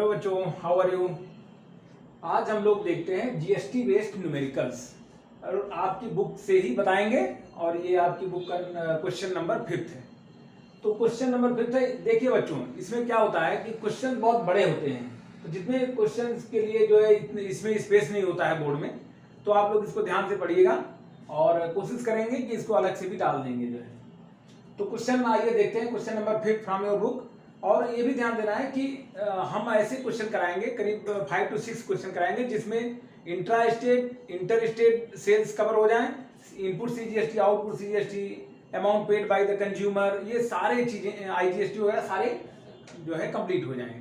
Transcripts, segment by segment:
Hello बच्चों, how are you. आज हम लोग देखते हैं जीएसटी बेस्ड न्यूमेरिकल्स और आपकी बुक से ही बताएंगे। और ये आपकी बुक का क्वेश्चन नंबर 5 है। तो क्वेश्चन नंबर 5 है। देखिए बच्चों, इसमें क्या होता है कि क्वेश्चन बहुत बड़े होते हैं, तो जितने क्वेश्चन के लिए जो है इसमें स्पेस नहीं होता है बोर्ड में, तो आप लोग इसको ध्यान से पढ़िएगा और कोशिश करेंगे कि इसको अलग से भी डाल देंगे जो है। तो क्वेश्चन आइए देखते हैं, question number 5 from your book. और ये भी ध्यान देना है कि हम ऐसे क्वेश्चन कराएंगे, करीब 5 to 6 क्वेश्चन कराएंगे जिसमें intra state, inter state sales cover हो जाएं, input CGST, output CGST, amount paid by the consumer, ये सारे चीजें आईजीएसटी वगैरह सारे जो है कंप्लीट हो जाएंगे।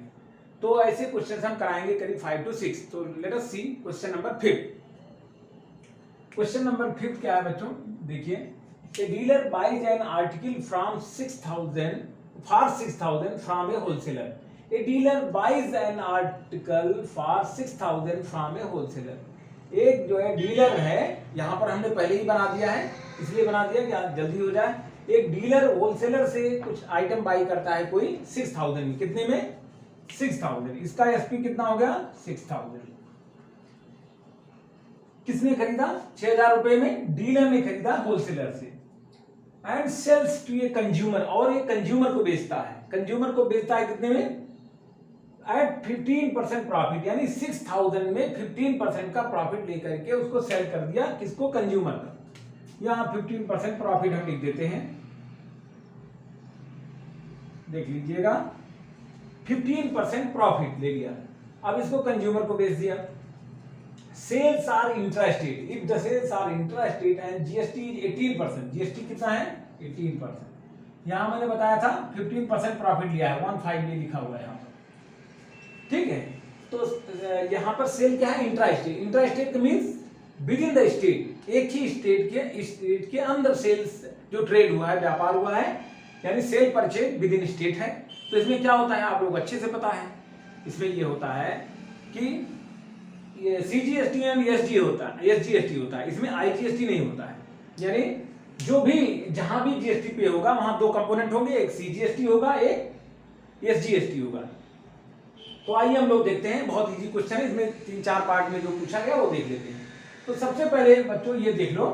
तो ऐसे क्वेश्चन हम कराएंगे करीब 5 to 6। तो लेट अस सी क्वेश्चन नंबर 5। क्वेश्चन नंबर 5 क्या है बच्चों, देखिए। A dealer buys an article from 6,000 for 6,000 from a wholesaler. A dealer buys an article for 6,000 from a wholesaler. एक जो है डीलर है, यहाँ पर हमने पहले ही बना दिया है, इसलिए बना दिया कि जल्दी हो जाए। एक डीलर होलसेलर से कुछ आइटम बाई करता है कोई 6,000 में, कितने में 6,000। इसका एसपी कितना हो गया 6,000। किसने खरीदा 6,000 रुपए में, डीलर ने खरीदा होलसेलर से। And sales to a consumer, और ये कंज्यूमर को बेचता है, कंज्यूमर को बेचता है कितने में, एट 15% प्रॉफिट, यानी 6,000 में 15% का प्रॉफिट लेकर के उसको सेल कर दिया, किसको, कंज्यूमर का। यहां 15% प्रॉफिट हम लिख देते हैं, देख लीजिएगा 15% प्रॉफिट ले लिया। अब इसको कंज्यूमर को बेच दिया। Sales are intrastate, if the sales are intrastate and GST is 18%, GST कितना है 18%। यहां मैंने बताया था 15% प्रॉफिट लिया है, 15 ये लिखा हुआ है यहां पर, ठीक है। तो यहां पर सेल क्या है, intrastate. Intrastate means with in the state, एक ही स्टेट के अंदर सेल्स जो ट्रेड हुआ है, व्यापार हुआ है, यानी cell purchase with in state है। तो इसमें क्या होता है आप लोग अच्छे से पता है, इसमें ये होता है कि ये सीजीएसटी एंड एसजी होता है, एसजीएसटी होता है, इसमें आईजीएसटी नहीं होता है। यानी जो भी जहां भी जीएसटी पे होगा वहां दो कंपोनेंट होंगे, एक सीजीएसटी होगा, एक एसजीएसटी होगा। तो आइए हम लोग देखते हैं, बहुत इजी क्वेश्चन है, इसमें 3-4 पार्ट में जो पूछा गया वो देख लेते हैं। तो सबसे पहले बच्चों ये देख लो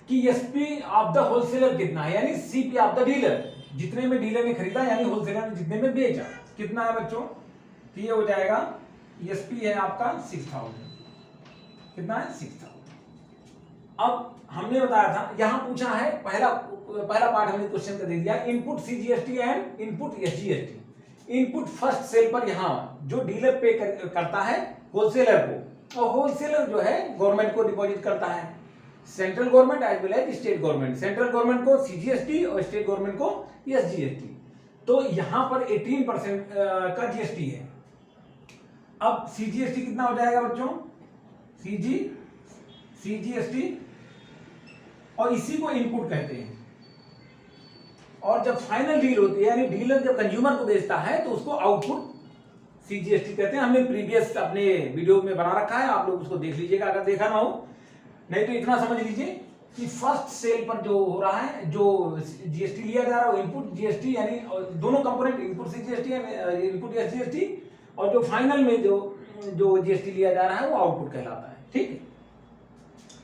कि एसपी ऑफ द होलसेलर कितना है, यानी सीपी ऑफ द डीलर, जितने में डीलर ने खरीदा यानी होलसेलर ने जितने में बेचा, कितना है बच्चों। तो ये हो जाएगा एसपी है आपका 6,000, कितना है 6,000। अब हमने बताया था, यहां पूछा है पहला पार्ट हमने क्वेश्चन का दे दिया, input CGST and input SGST. Input first sale पर यहां जो डीलर पे करता है होलसेलर को, और होलसेलर जो है गवर्नमेंट को डिपॉजिट करता है, central government as well as state government, central government को सीजीएसटी और स्टेट गवर्नमेंट को एसजीएसटी। तो यहां पर 18% का जीएसटी है। अब सीजीएसटी कितना हो जाएगा बच्चों, सीजीएसटी, और इसी को इनपुट कहते हैं। और जब फाइनल डील होती है, यानी डीलर जब कंज्यूमर को बेचता है, तो उसको आउटपुट सीजीएसटी कहते हैं। हमने प्रीवियस अपने वीडियो में बना रखा है, आप लोग उसको देख लीजिएगा अगर देखा ना हो। नहीं तो इतना समझ लीजिए कि फर्स्ट सेल पर जो हो रहा है, जो जीएसटी लिया जा रहा है वो इनपुट जीएसटी, यानी दोनों component input CGST and input SGST, और जो फाइनल में जो जीएसटी लिया जा रहा है वो आउटपुट कहलाता है, ठीक है।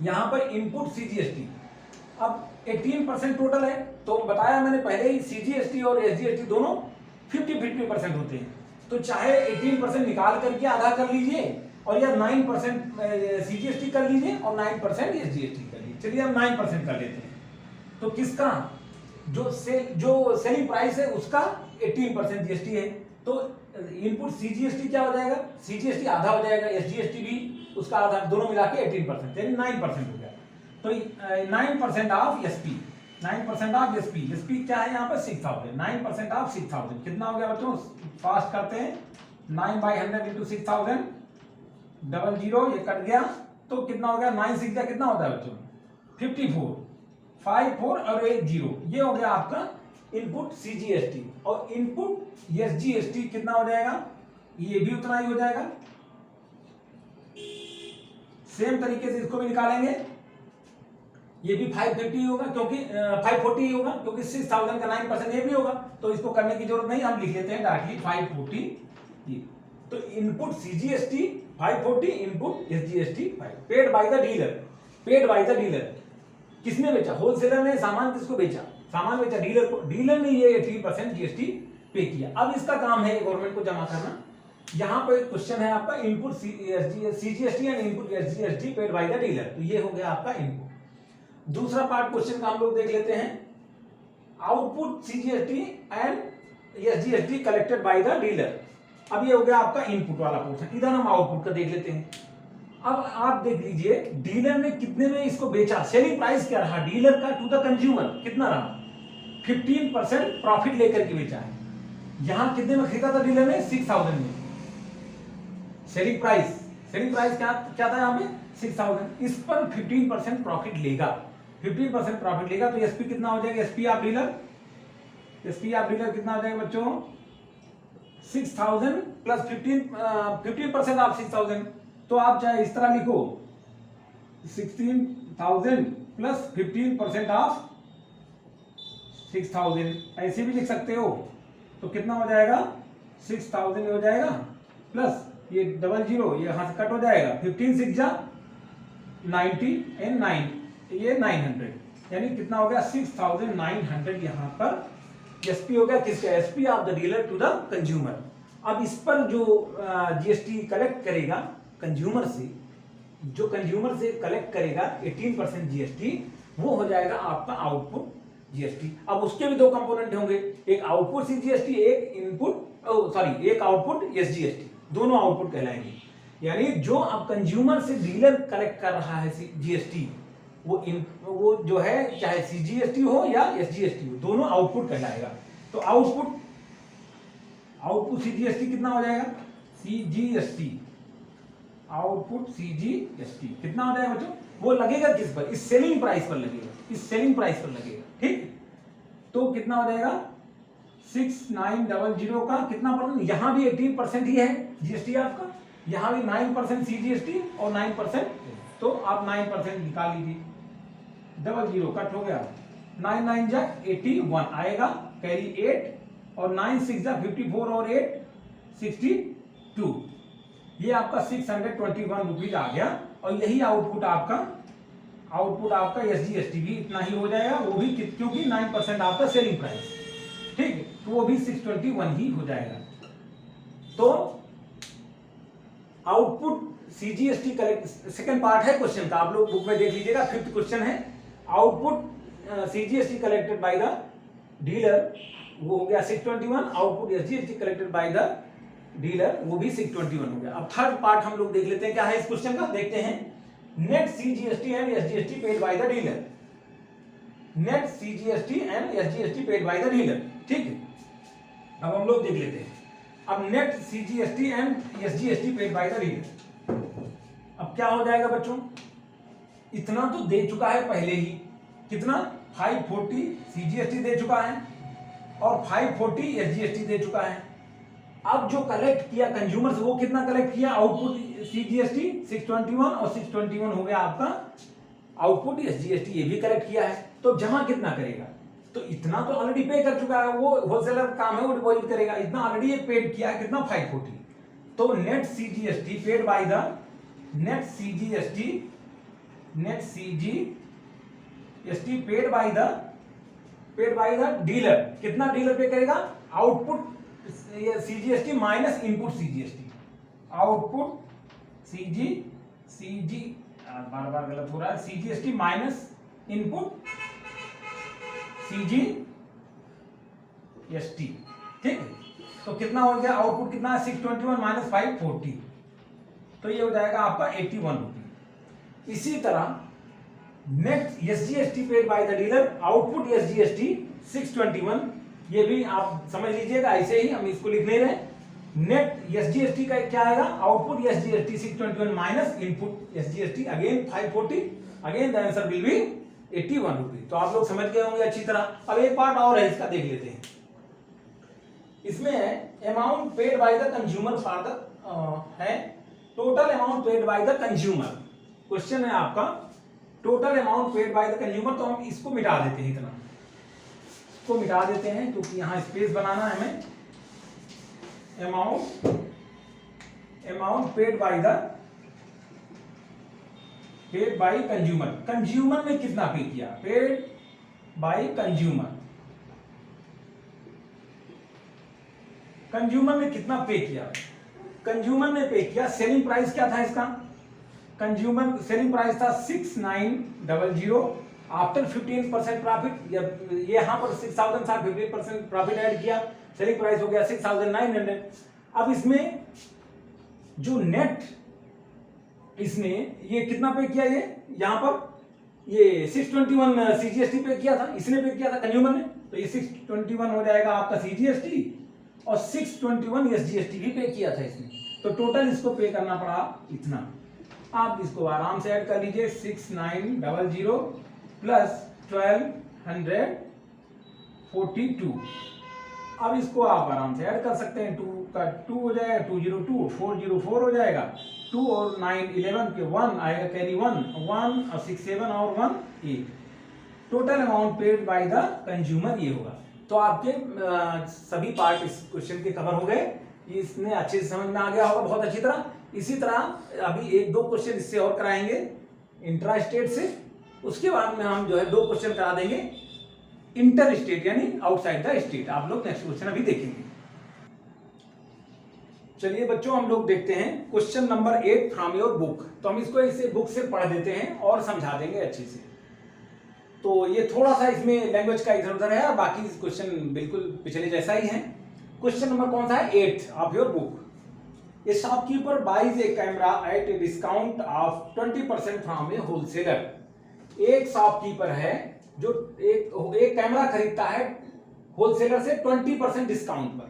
यहां पर इनपुट सीजीएसटी अब 18% टोटल है, तो बताया मैंने पहले ही सीजीएसटी और एसजीएसटी दोनों 50-50% होते हैं। तो चाहे 18% निकाल करके आधा कर लीजिए, और या 9% सीजीएसटी कर लीजिए और 9% एसजीएसटी कर लीजिए। चलिए हम 9% कर लेते हैं। तो किसका, जो सेलिंग प्राइस है उसका 18% जीएसटी है। तो इनपुट सीजीएसटी क्या हो जाएगा, सीजीएसटी आधा हो जाएगा, एसजीएसटी भी उसका आधा, दोनों मिला के 18%, यानी 9% हो गया। तो 9% of SP, 9% of SP, SP क्या है यहाँ पर 6,000, 9% ऑफ 6,000 कितना हो गया बच्चों, फास्ट करते हैं, 9/100 इंटू 6,000, 00 ये कट गया, तो कितना हो गया, 9 6 कितना होता है बच्चों 54, 54 और 1 0, ये हो गया आपका इनपुट सीजीएसटी। और इनपुट एसजीएसटी कितना हो जाएगा, ये भी उतना ही हो जाएगा। सेम तरीके से इसको भी निकालेंगे, ये भी 550 होगा, क्योंकि 540 होगा, क्योंकि 6,000 का 9% ये भी होगा। तो इसको करने की जरूरत नहीं, हम लिख लेते हैं डायरेक्टली 540 ये तो input CGST 540 input SGST 5 paid by the dealer. Paid by the dealer किसने बेचा? होलसेलर ने सामान किसको बेचा? सामान बेचा डीलर को। डीलर ने ये 18% जीएसटी पे किया। अब इसका काम है गवर्नमेंट को जमा करना। यहाँ पे क्वेश्चन है आपका input CGST and input SGST paid by the dealer, तो ये हो गया आपका इनपुट। दूसरा पार्ट क्वेश्चन का हम लोग देख लेते हैं, output CGST and SGST collected by the dealer. अब ये हो गया आपका इनपुट वाला पोर्शन। इधर हम आउटपुट का देख लेते हैं। अब आप देख लीजिए डीलर ने कितने में इसको बेचा, सेलिंग प्राइस क्या रहा डीलर का टू द कंज्यूमर, कितना रहा? 15% प्रॉफिट लेकर के बेचा है। यहां कितने में खरीदा था डीलर ने? 6000 में। सेलिंग प्राइस क्या था यहाँ पे? 6000। इस पर 15% प्रॉफिट लेगा। 15% प्रॉफिट लेगा तो एसपी कितना हो जाएगा? एसपी ऑफ डीलर कितना हो जाएगा बच्चों? 6000 प्लस 15% ऑफ 6000। तो आप चाहे इस तरह लिखो 16,000 प्लस 15% ऑफ 6,000, ऐसे भी लिख सकते हो। तो कितना हो जाएगा? 6,000 हो जाएगा प्लस ये 00 ये यहां से कट हो जाएगा। 15 6 जा 90 एंड 9 ये 900, यानी कितना हो गया? 6,900 यहाँ पर एसपी हो गया। किसका? SP of the dealer to the consumer. अब इस पर जो जीएसटी कलेक्ट करेगा कंज्यूमर से, जो कंज्यूमर से कलेक्ट करेगा 18% जीएसटी, वो हो जाएगा आपका आउटपुट जीएसटी। अब उसके भी दो कंपोनेंट होंगे, एक आउटपुट सीजीएसटी, एक आउटपुट एसजीएसटी। दोनों आउटपुट कहलाएंगे। यानी जो अब कंज्यूमर से डीलर कलेक्ट कर रहा है जीएसटी, वो जो है चाहे सीजीएसटी हो या एसजीएसटी हो, दोनों आउटपुट कहलाएगा। तो आउटपुट सीजीएसटी कितना हो जाएगा? आउटपुट सीजीएसटी कितना हो जाएगा बच्चों? वो लगेगा किस पर? इस सेलिंग प्राइस पर लगेगा। ठीक, तो कितना हो जाएगा? 6900 का कितना परसेंट? यहां भी 18% ही है जीएसटी आपका, यहां भी 9% सीजीएसटी और 9%, तो आप 9% निकाल लीजिए। 00 कट हो गया, 9 9 जा 81 आएगा, कैरी 8 और 9 6 जा 54 और 8 62, ये आपका 621 रुपीज आ गया। और यही आउटपुट आपका एसजीएसटी भी इतना ही हो जाएगा, वो भी क्योंकि 9% आपका सेलिंग प्राइस, ठीक है, तो वो भी 621 ही हो जाएगा। तो output CGST collect, second part है क्वेश्चन का, आप लोग बुक में देख लीजिएगा। 5th क्वेश्चन है output CGST collected by the dealer, वो हो गया 621। Output SGST collected by the dealer, वो भी 621 हो गया। अब थर्ड पार्ट हम लोग देख लेते हैं क्या है इस क्वेश्चन का, देखते हैं। Net CGST and SGST paid by the dealer, net CGST and SGST paid by the dealer, ठीक है। अब हम लोग देख लेते हैं। अब net CGST and SGST paid by the dealer, अब क्या हो जाएगा बच्चों? इतना तो दे चुका है पहले ही, कितना? 540 सीजीएसटी दे चुका है और 540 एसजीएसटी दे चुका है। अब जो कलेक्ट किया कंज्यूमर से, वो कितना कलेक्ट किया? आउटपुट सीजीएसटी 621 और 621 हो गया आपका आउटपुट एसजीएसटी, ये भी कलेक्ट किया है। तो जमा कितना करेगा? तो इतना तो ऑलरेडी पे कर चुका है, वो होलसेलर काम है, वो डिपॉजिट करेगा। इतना ऑलरेडी ये पेड किया है, कितना? 540। तो net CGST paid by the net CGST paid by the dealer, कितना डीलर पे करेगा? Output CGST minus input CGST, output CG बार गलत हो रहा है, सीजीएसटी माइनस इनपुट सीजीएसटी, ठीक है। तो कितना हो गया? आउटपुट कितना है? 621 माइनस 540, तो ये हो जाएगा आपका 81 रुपीज। इसी तरह net SGST paid by the dealer, output SGST 621, ये भी आप समझ लीजिएगा, ऐसे ही हम इसको लिख ले रहे हैं। नेट एसजीएसटी का क्या आएगा? Output SGST 621 minus input SGST again 540, again the answer will be 81 rupees. तो आप लोग समझ गए होंगे अच्छी तरह। अब एक पार्ट और है इसका, देख लेते हैं। इसमें amount paid by the consumer for the है total amount paid by the consumer. Question है आपका total amount paid by the consumer, तो हम इसको मिटा देते हैं, इतना इसको मिटा देते हैं क्योंकि यहाँ स्पेस बनाना है हमें। Amount amount paid by consumer. Consumer ने कितना पे किया, पेड बाय कंज्यूमर, कंज्यूमर ने कितना पे किया, कंज्यूमर ने पे किया, सेलिंग प्राइस क्या था इसका, कंज्यूमर सेलिंग प्राइस था 6900 आफ्टर 15% प्रॉफिट, ये यहां पर 6000 था, 15% प्रॉफिट ऐड किया, सेलिंग प्राइस हो गया 6900। अब इसमें जो नेट इसने ये कितना पे किया, ये यहां पर ये 621 सीजीएसटी पे किया था, इसने पे किया था कंज्यूमर ने, तो ये 621 हो जाएगा आपका सीजीएसटी और 621 एसजीएसटी भी पे किया था इसने, तो टोटल इसको पे करना पड़ा इतना। आप इसको आराम से ऐड कर लीजिए, 6900 प्लस 1242। अब इसको आप आराम से ऐड कर सकते हैं, 2 का 2 हो जाएगा, 202, 404 हो जाएगा, 2 और 9 11 के 1 आएगा, कैरी 1 और 6 7 और 1 8, total amount paid by the consumer ये होगा। तो आपके सभी पार्ट इस क्वेश्चन के कवर हो गए, इसने अच्छे से समझ में आ गया होगा बहुत अच्छी तरह। इसी तरह अभी 1-2 क्वेश्चन इससे और कराएंगे इंट्रा स्टेट से, उसके बाद में हम जो है 2 क्वेश्चन करा देंगे इंटर स्टेट यानी आउटसाइड द स्टेट। आप लोग नेक्स्ट क्वेश्चन अभी देखेंगे। चलिए बच्चों, हम लोग देखते हैं question number 8 from your book. तो हम इसको इसे बुक से पढ़ देते हैं और समझा देंगे अच्छे से। तो ये थोड़ा सा इसमें लैंग्वेज का इधर उधर है, बाकी क्वेश्चन बिल्कुल पिछले जैसा ही है। क्वेश्चन नंबर कौन सा है, 8 of your book. A shopkeeper buys a camera at a discount of 20% from a wholesaler. एक शॉपकीपर है जो एक कैमरा खरीदता है होलसेलर से 20% डिस्काउंट पर।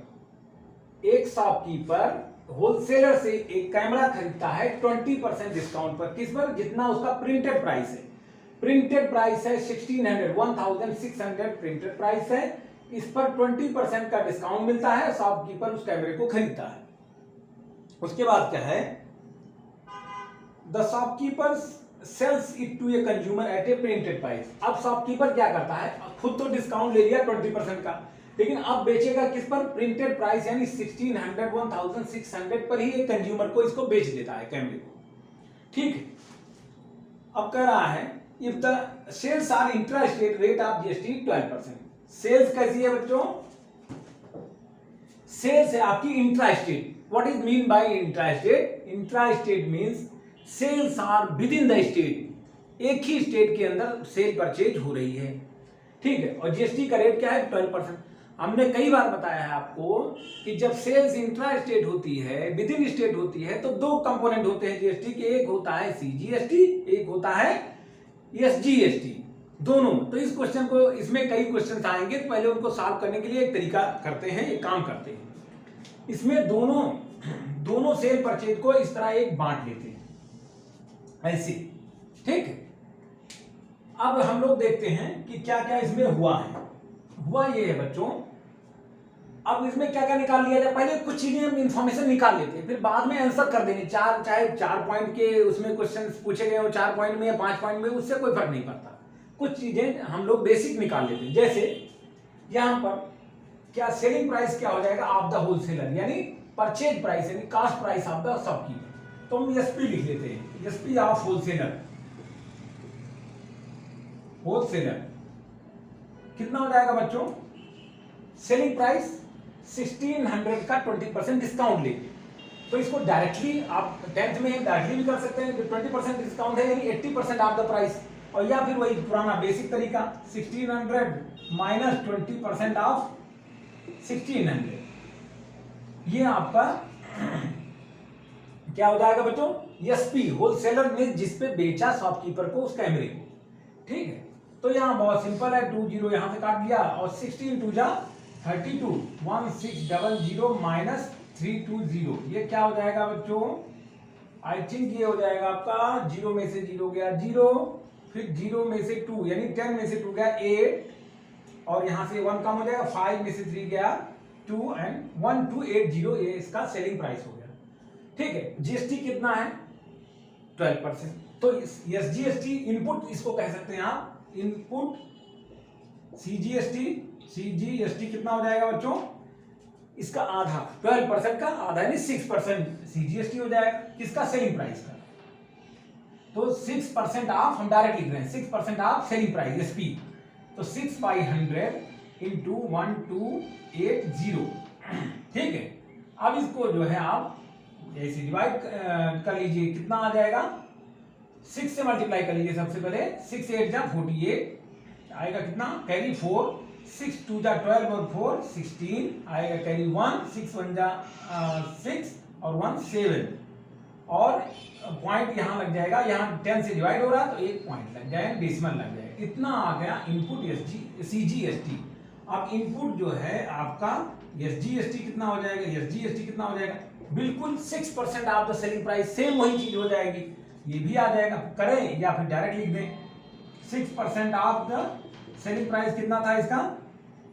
एक शॉपकीपर होलसेलर से एक कैमरा खरीदता है 20% डिस्काउंट पर। किस पर, जितना उसका प्रिंटेड प्राइस है। प्रिंटेड प्राइस है 1600 प्रिंटेड प्राइस है, इस पर 20% का डिस्काउंट मिलता है, शॉपकीपर उस कैमरे को खरीदता है। उसके बाद क्या है, the shopkeeper sells it to a consumer at a printed price. अब शॉपकीपर क्या करता है, खुद तो डिस्काउंट ले लिया 20% का, लेकिन अब बेचेगा किस पर, प्रिंटेड प्राइस यानी 1600 पर ही एक कंज्यूमर को इसको बेच देता है कैमरे को। ठीक है, अब कह रहा है if the sales are intra state rate of GST 12%। Sales कैसी है बच्चों, सेल्स है आपकी intra state. What is mean by intra state, intra state means sales are within the state, एक ही स्टेट के अंदर सेल परचेज हो रही है। ठीक है, और जीएसटी का रेट क्या है, 12%। हमने कई बार बताया है आपको कि जब सेल्स इंट्रा स्टेट होती है, विद इन स्टेट होती है, तो 2 कंपोनेंट होते हैं जीएसटी के, एक होता है सीजीएसटी, एक होता है एसजीएसटी, दोनों। तो इस क्वेश्चन को, इसमें कई क्वेश्चन आएंगे, तो पहले उनको सॉल्व करने के लिए एक तरीका करते हैं, एक काम करते हैं। इसमें दोनों सेल परचेज को इस तरह एक बांट लेते हैं ऐसे। ठीक है, अब हम लोग देखते हैं कि क्या क्या इसमें हुआ है। हुआ ये है बच्चों, अब इसमें क्या क्या निकाल लिया जाए, पहले कुछ चीजें हम इंफॉर्मेशन निकाल लेते हैं, फिर बाद में आंसर कर देंगे। चाहे 4 पॉइंट के उसमें क्वेश्चन पूछे गए हो, 4 पॉइंट में या 5 पॉइंट में, उससे कोई फर्क नहीं पड़ता। कुछ चीजें हम लोग बेसिक निकाल लेते हैं। जैसे यहां पर क्या सेलिंग प्राइस क्या हो जाएगा ऑफ द होलसेलर, यानी परचेज प्राइस यानी cost price of the shopkeeper. तो हम एसपी लिख लेते हैं, एसपी ऑफ होलसेलर। होलसेलर कितना हो जाएगा बच्चों, सेलिंग प्राइस 1600 का 20% डिस्काउंट लेके। तो इसको डायरेक्टली आप 10th में डायरेक्टली भी कर सकते हैं, 20% डिस्काउंट है यानी 80% ऑफ द प्राइस, और या फिर वही पुराना बेसिक तरीका 1600 माइनस 20% ऑफ 1600, ये आपका क्या हो जाएगा बच्चों, एसपी होलसेलर ने जिस पे बेचा शॉपकीपर को उस कैमरे को। ठीक है, तो यहां बहुत सिंपल है, 20 यहां से काट दिया और 16 2 जा 32, 1600 माइनस 320, ये क्या हो जाएगा बच्चों, आई थिंक ये हो जाएगा आपका 0 में से 0 गया 0, फिर 0 में से 2 यानी 10 में से 2 गया 8, और यहां से 1 कम हो जाएगा, 5 में से 3 गया 2 एंड 1280, ये इसका सेलिंग प्राइस हो गया। ठीक है, जीएसटी कितना है 12%। तो एसजीएसटी इनपुट इसको कह सकते हैं आप, इनपुट सीजीएसटी कितना हो जाएगा बच्चों, इसका आधा 12% का आधा यानी 6% सीजीएसटी हो जाएगा। किसका? सेलिंग प्राइस का। तो 6% ऑफ हम डायरेक्ट लिख रहे हैं 6% ऑफ सेलिंग प्राइस एसपी। तो 6/100 इंटू 1280। ठीक है। अब इसको जो है आप ऐसे डिवाइड कर लीजिए, कितना आ जाएगा? 6 से मल्टीप्लाई कर लीजिए सबसे पहले। 6 8 जा 48 आएगा, कितना? कैरी 4, 6 2 जा 12 और 4 16 आएगा, कैरी 1, 6 1 जा 6 और 1 7 और पॉइंट यहाँ लग जाएगा। यहाँ 10 से डिवाइड हो रहा है तो एक पॉइंट लग जाएगा, डेसिमल लग जाएगा। इतना आ गया इनपुट सीजीएसटी। अब इनपुट जो है आपका एसजीएसटी कितना हो जाएगा? एसजीएसटी कितना हो जाएगा? बिल्कुल 6% of the selling price, same वही चीज हो जाएगी। ये भी आ जाएगा, करें या फिर डायरेक्ट लिख दें। 6% ऑफ द सेलिंग प्राइस कितना था इसका?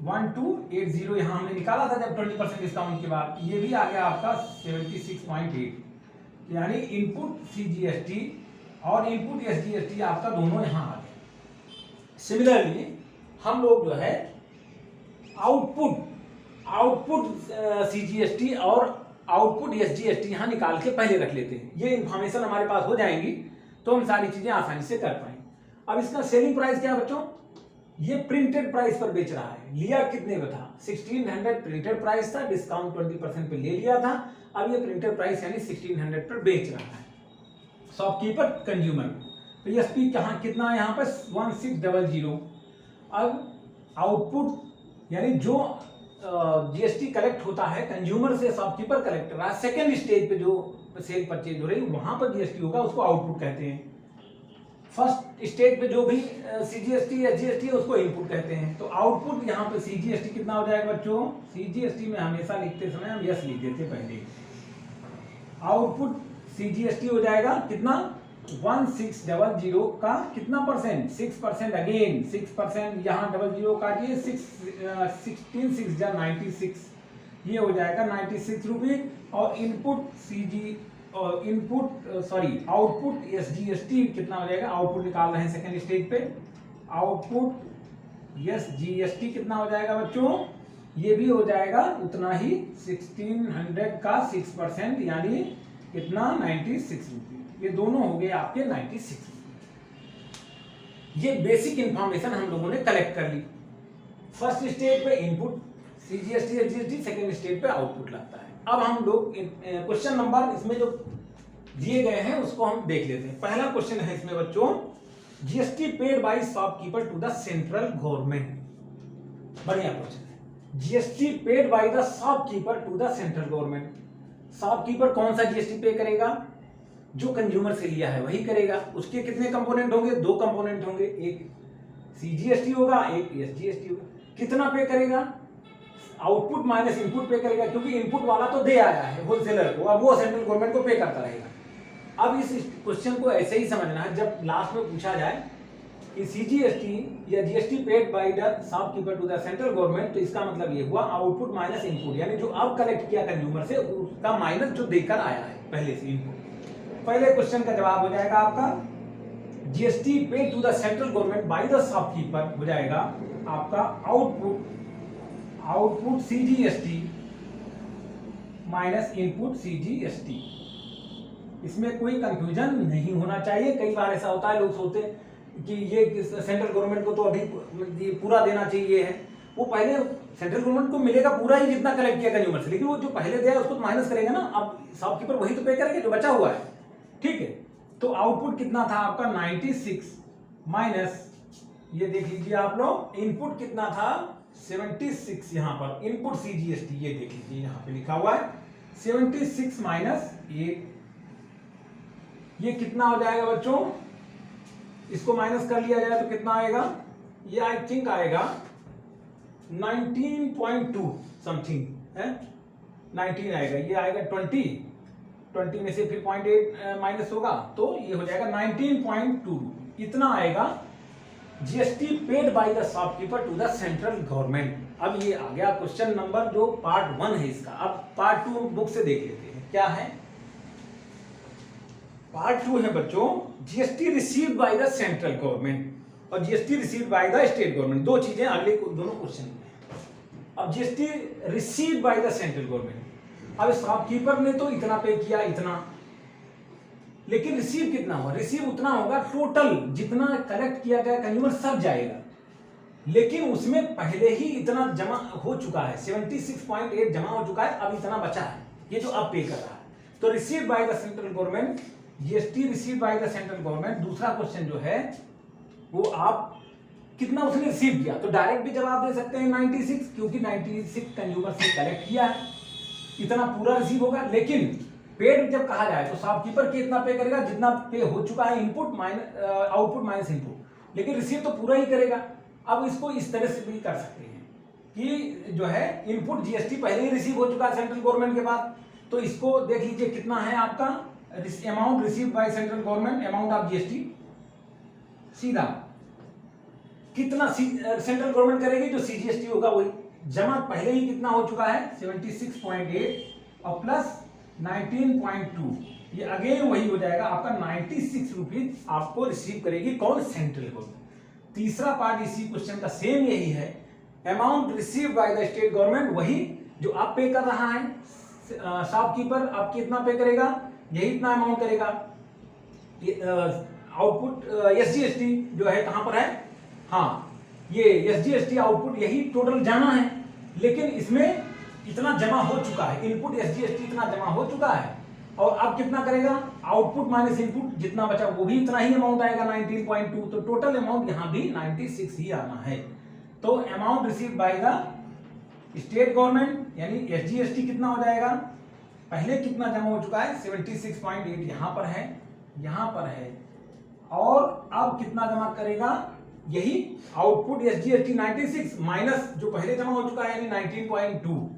1280 यहाँ हमने निकाला था जब 20% डिस्काउंट के बाद। ये भी आ गया आपका 76.8। यानी इनपुट सीजीएसटी और इनपुट एसजीएसटी आपका दोनों यहाँ आ गए। सिमिलरली हम लोग जो है आउटपुट सीजीएसटी और आउटपुट एसजीएसटी यहाँ निकाल के पहले रख लेते हैं। ये इंफॉर्मेशन हमारे पास हो जाएंगी तो हम सारी चीजें आसानी से कर पाएंगे। अब इसका सेलिंग प्राइस क्या है बच्चों? ये प्रिंटेड प्राइस पर बेच रहा है। लिया कितने में था? 1600 प्रिंटेड प्राइस था, डिस्काउंट 20% पे ले लिया था। अब ये प्रिंटेड प्राइस यानी 1600 पर बेच रहा है शॉपकीपर कंज्यूमर। तो एसपी कहाँ कितना है? यहाँ पर 1600। अब आउटपुट यानी जो जीएसटी कलेक्ट होता है कंज्यूमर से, शॉपकीपर कलेक्ट कर रहा है, सेकेंड स्टेज पे जो सेल परचेज हो रही है वहां पर जीएसटी होगा, उसको आउटपुट कहते हैं। फर्स्ट स्टेज पे जो भी सीजीएसटी या जीएसटी है उसको इनपुट कहते हैं। तो आउटपुट यहाँ पे सीजीएसटी कितना हो जाएगा बच्चों? सीजीएसटी में हमेशा लिखते समय हम यस लिख देते पहले। आउटपुट सीजीएसटी हो जाएगा कितना? 1600 का कितना परसेंट? 6%। अगेन 6%, यहाँ 00 काटिए, 16 6 जा 96, ये हो जाएगा 96 रुपये। और आउटपुट एसजीएसटी कितना हो जाएगा? आउटपुट निकाल रहे हैं सेकंड स्टेज पे। आउटपुट एसजीएसटी कितना हो जाएगा बच्चों? ये भी हो जाएगा उतना ही, 1600 का 6% यानी कितना? 96 रुपये। ये दोनों हो गए आपके 96 रुपये। ये बेसिक इंफॉर्मेशन हम लोगों ने कलेक्ट कर ली। फर्स्ट स्टेज पे input CGST SGST, second stage पे आउटपुट लगता है। अब हम लोग क्वेश्चन नंबर इसमें जो दिए गए हैं उसको हम देख लेते हैं। पहला क्वेश्चन है इसमें बच्चों, GST paid by shopkeeper to the central government. बढ़िया क्वेश्चन है। GST paid by the shopkeeper to the central government. Shopkeeper कौन सा जीएसटी पे करेगा? जो कंज्यूमर से लिया है वही करेगा। उसके कितने कंपोनेंट होंगे? 2 कंपोनेंट होंगे, एक सीजीएसटी होगा, एक एसजीएसटी होगा। कितना पे करेगा? आउटपुट माइनस इनपुट पे करेगा, क्योंकि इनपुट वाला तो दे आया है होलसेलर को, अब वो सेंट्रल गवर्नमेंट को पे करता रहेगा। अब इस क्वेश्चन को ऐसे ही समझना है, जब लास्ट में पूछा जाए कि सीजीएसटी या GST paid by the shopkeeper to the central government, तो इसका मतलब ये हुआ आउटपुट माइनस इनपुट, यानी जो अब कलेक्ट किया कंज्यूमर से उसका माइनस जो देकर आया है पहले से इनपुट। पहले क्वेश्चन का जवाब हो जाएगा आपका GST paid to the central government by the shopkeeper हो जाएगा आपका output CGST minus input CGST. इसमें कोई कंफ्यूजन नहीं होना चाहिए। कई बार ऐसा होता है, लोग सोचते हैं कि ये सेंट्रल गवर्नमेंट को तो अभी पूरा देना चाहिए है। वो पहले सेंट्रल गवर्नमेंट को मिलेगा पूरा ही जितना कलेक्ट किया कंज्यूमर से, लेकिन वो जो पहले दिया उसको माइनस करेगा ना। अब शॉपकीपर वही तो पे करेंगे जो बचा हुआ है। ठीक है, तो आउटपुट कितना था आपका? 96 माइनस, ये देख लीजिए आप लोग, इनपुट कितना था? 76। यहाँ पर इनपुट सीजीएसटी ये देख लीजिए, यहाँ पे लिखा हुआ है 76 माइनस 8, ये कितना हो जाएगा बच्चों? इसको माइनस कर लिया जाए तो कितना आएगा? ये आई थिंक आएगा 19.2 समथिंग है, 19 आएगा। ये आएगा 20 में से फिर 0.8 माइनस होगा तो ये हो जाएगा 19.2। इतना आएगा GST paid by the shopkeeper to the central government. अब ये आ गया क्वेश्चन नंबर जो पार्ट 1 है इसका। अब पार्ट 2 बुक से देख लेते हैं क्या है। पार्ट 2 है बच्चों, GST received by the central government और GST received by the state government. दो चीजें अगले दोनों क्वेश्चन में। अब GST receive by the central government. अब शॉपकीपर ने तो इतना पे किया, इतना, लेकिन रिसीव कितना हुआ? रिसीव उतना होगा टोटल जितना कलेक्ट किया गया कंज्यूमर सब जाएगा, लेकिन उसमें पहले ही इतना जमा हो चुका है, 76.8 जमा हो चुका है, अब इतना बचा है, ये जो अब पे कर रहा है। तो receive by the central government, GST receive by the central government. दूसरा क्वेश्चन जो है वो आप कितना उसने रिसीव किया, तो डायरेक्ट भी जवाब दे सकते हैं 96, क्योंकि 96 कंज्यूमर से कलेक्ट किया है, इतना पूरा रिसीव होगा। लेकिन पेड जब कहा जाए तो शॉपकीपर कितना पे करेगा? जितना पे हो चुका है, input minus output minus input, लेकिन रिसीव तो पूरा ही करेगा। अब इसको इस तरह से भी कर सकते हैं कि जो है इनपुट जीएसटी पहले ही रिसीव हो चुका है सेंट्रल गवर्नमेंट के बाद, तो इसको देख लीजिए कितना है आपका amount receive by central government, amount of GST, सीधा कितना सेंट्रल गवर्नमेंट करेगी, जो सीजीएसटी होगा वही जमा पहले ही कितना हो चुका है 76.8 और प्लस 19.2, ये अगेन वही हो जाएगा आपका 96 रुपीज आपको रिसीव करेगी कौन? Central government. तीसरा पार्ट इसी क्वेश्चन का सेम यही है, amount receive by the state government, वही जो आप पे कर रहा है शॉपकीपर, आप कितना पे करेगा? यही इतना अमाउंट करेगा। आउटपुट एसजीएसटी जो है कहां पर है? हाँ, ये एसजीएसटी आउटपुट यही टोटल जाना है, लेकिन इसमें इतना जमा हो चुका है, इनपुट एसजीएसटी इतना जमा हो चुका है, और अब कितना करेगा? आउटपुट माइनस इनपुट, जितना बचा वो भी इतना ही अमाउंट आएगा 19.2, तो टोटल अमाउंट यहां भी 96 ही आना है। तो amount receive by the state government यानी एसजीएसटी कितना हो जाएगा? पहले कितना जमा हो चुका है 76.8, यहां पर है, यहां पर है, और अब कितना जमा करेगा? यही आउटपुट एसजीएसटी 96 माइनस जो पहले जमा हो चुका है यानी 19.2।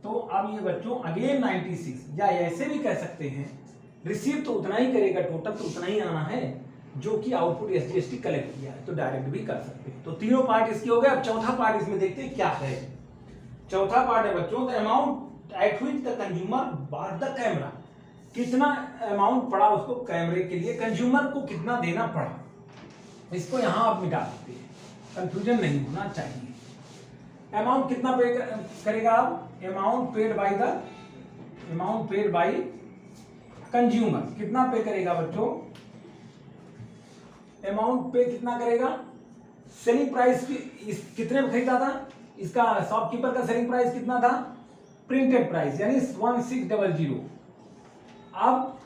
तो अब ये बच्चों अगेन 96, या ऐसे भी कह सकते हैं रिसीव तो उतना ही करेगा, टोटल तो उतना ही आना है जो कि आउटपुट एसजीएसटी कलेक्ट किया है, तो डायरेक्ट भी कर सकते हैं। तो तीनों पार्ट इसके हो गए। अब चौथा पार्ट इसमें देखते हैं क्या है। चौथा पार्ट है बच्चों the amount at which the consumer bought the camera, कितना अमाउंट पड़ा उसको कैमरे के लिए, कंज्यूमर को कितना देना पड़ा, इसको यहां आप मिटा सकते हैं, कंफ्यूजन नहीं होना चाहिए। अमाउंट कितना पे करेगा आप? अमाउंट पेड बाय कंज्यूमर कितना पे करेगा बच्चों? अमाउंट पे कितना करेगा? सेलिंग प्राइस कितने में खरीदा था? इसका शॉपकीपर का सेलिंग प्राइस कितना था? प्रिंटेड प्राइस यानी 1600। अब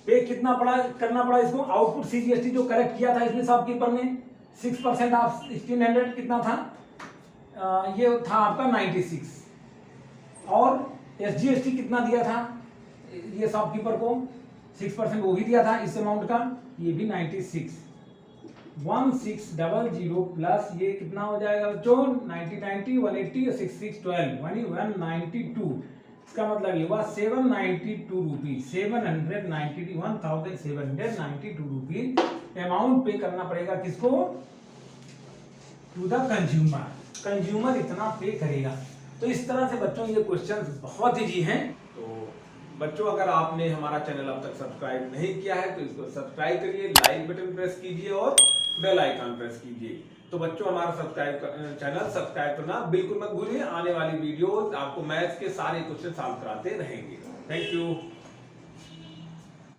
पे कितना पड़ा करना पड़ा इसको? आउटपुट सीजीएसटी जो करेक्ट किया था इसमें शॉपकीपर ने 6% ऑफ 1600 कितना था? ये था आपका 96, और एसजीएसटी कितना दिया था ये शॉपकीपर को? 6% वो भी दिया था इस अमाउंट का, ये भी 96। 1600 प्लस ये कितना हो जाएगा बच्चों? 90 90 180 66 12 यानी 192। इसका मतलब ये हुआ 792 रुपीज, 1792 रुपीज अमाउंट पे करना पड़ेगा किसको? To the consumer. कंज्यूमर इतना पे करेगा। तो इस तरह से बच्चों ये क्वेश्चन बहुत इजी हैं। तो बच्चों अगर आपने हमारा चैनल अब तक सब्सक्राइब नहीं किया है तो इसको सब्सक्राइब करिए, लाइक बटन प्रेस कीजिए और बेल आइकन प्रेस कीजिए। तो बच्चों हमारा चैनल सब्सक्राइब करना बिल्कुल मत भूलिए। आने वाली वीडियो आपको मैथ्स के सारे क्वेश्चन सॉल्व कराते रहेंगे। Thank you.